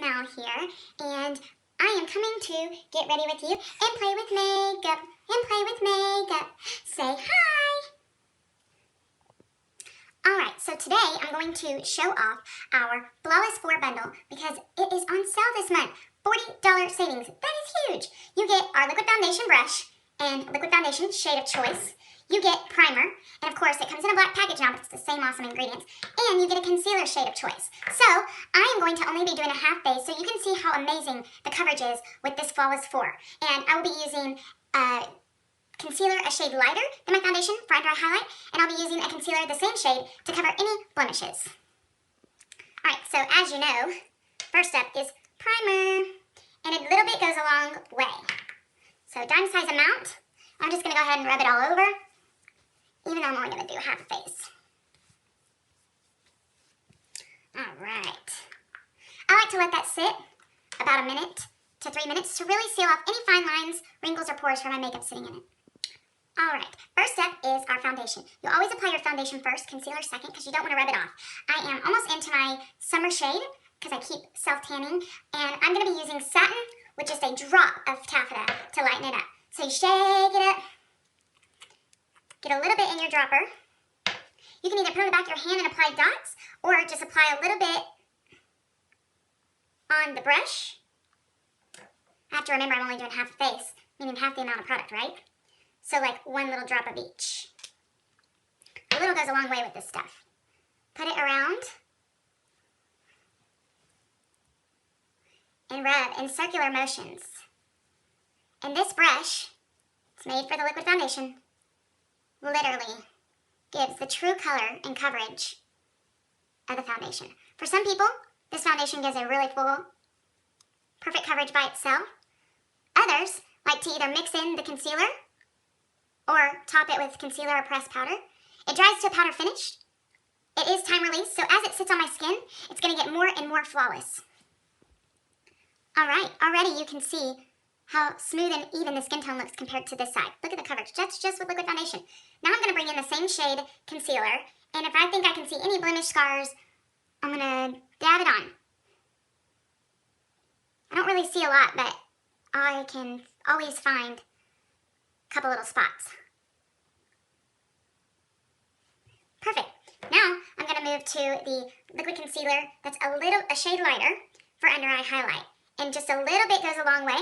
Mal here, and I am coming to get ready with you and play with makeup, Say hi! Alright, so today I'm going to show off our Flawless 4 bundle because it is on sale this month. $40 savings. That is huge! You get our liquid foundation brush and liquid foundation shade of choice. You get primer, and of course it comes in a black package now, but it's the same awesome ingredients. And you get a concealer shade of choice. So I am going to only be doing a half base so you can see how amazing the coverage is with this Flawless 4. And I will be using concealer a shade lighter than my foundation for under eye highlight, and I'll be using a concealer the same shade to cover any blemishes. Alright, so as you know, first up is primer, and a little bit goes a long way. So dime size amount, I'm just going to go ahead and rub it all over, even though I'm only going to do half a face. Alright, I like to let that sit about a minute to 3 minutes to really seal off any fine lines, wrinkles, or pores from my makeup sitting in it. Alright, first step is our foundation. You'll always apply your foundation first, concealer second, because you don't want to rub it off. I am almost into my summer shade, because I keep self-tanning, and I'm going to be using satin with just a drop of taffeta to lighten it up. So you shake it up, get a little bit in your dropper. You can either put it on the back of your hand and apply dots, or just apply a little bit on the brush. I have to remember I'm only doing half a face, meaning half the amount of product, right? So like one little drop of each. A little goes a long way with this stuff. Put it around and rub in circular motions. And this brush, it's made for the liquid foundation, literally gives the true color and coverage of the foundation. For some people, this foundation gives a really full, perfect coverage by itself. Others like to either mix in the concealer or top it with concealer or pressed powder. It dries to a powder finish. It is time release, so as it sits on my skin, it's going to get more and more flawless. Alright, already you can see how smooth and even the skin tone looks compared to this side. Look at the coverage, that's just with liquid foundation. Now I'm going to bring in the same shade concealer, and if I think I can see any blemish scars, I'm going to dab it on. I don't really see a lot, but I can always find a couple little spots. Perfect. Now I'm going to move to the liquid concealer that's a shade lighter for under eye highlight. And just a little bit goes a long way.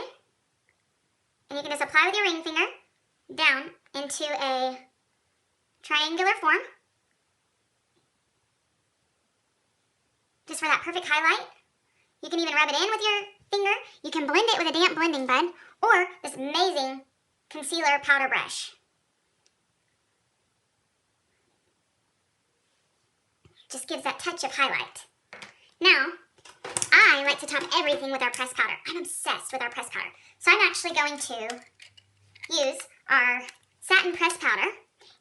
And you can just apply with your ring finger down into a triangular form. Just for that perfect highlight. You can even rub it in with your finger. You can blend it with a damp blending bud or this amazing concealer powder brush. Just gives that touch of highlight. Now, I like to top everything with our pressed powder. I'm obsessed with our pressed powder. So I'm actually going to use our satin pressed powder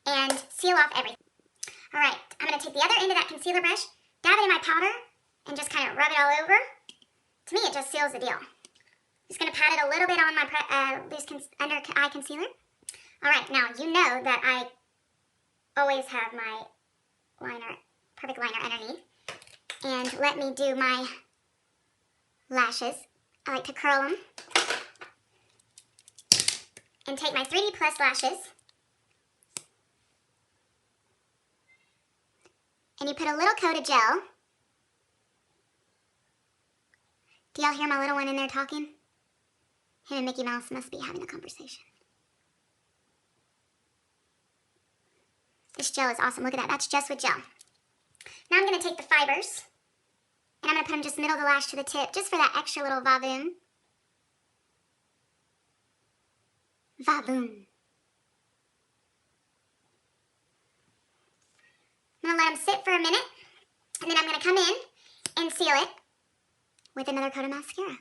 and seal off everything. Alright, I'm going to take the other end of that concealer brush, dab it in my powder, and just kind of rub it all over. To me, it just seals the deal. Just going to pat it a little bit on my loose under eye concealer. Alright, now you know that I always have my liner, perfect liner underneath. And let me do my lashes. I like to curl them. And take my 3D Plus lashes. And you put a little coat of gel. Do y'all hear my little one in there talking? Him and Mickey Mouse must be having a conversation. This gel is awesome. Look at that. That's just with gel. Now I'm going to take the fibers, and I'm going to put them just middle of the lash to the tip, just for that extra little va-voom. Va-voom. I'm going to let them sit for a minute, and then I'm going to come in and seal it with another coat of mascara.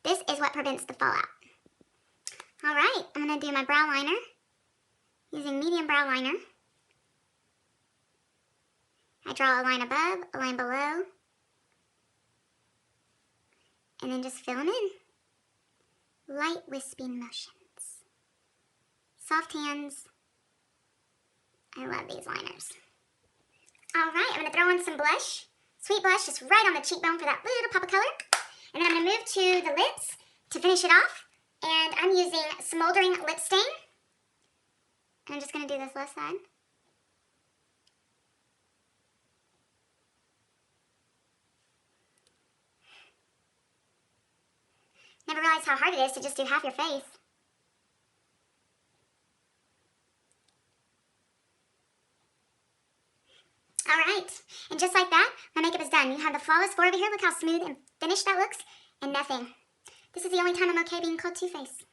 This is what prevents the fallout. Alright, I'm going to do my brow liner, using medium brow liner. I draw a line above, a line below, and then just fill them in. Light wisping motions. Soft hands. I love these liners. Alright, I'm going to throw on some blush. Sweet blush just right on the cheekbone for that little pop of color. And then I'm going to move to the lips to finish it off. And I'm using Smoldering Lip Stain. And I'm just going to do this left side. Never realized how hard it is to just do half your face. Alright, and just like that, my makeup is done. You have the flawless 4 over here. Look how smooth and finished that looks, and nothing. This is the only time I'm okay being called Two-Face.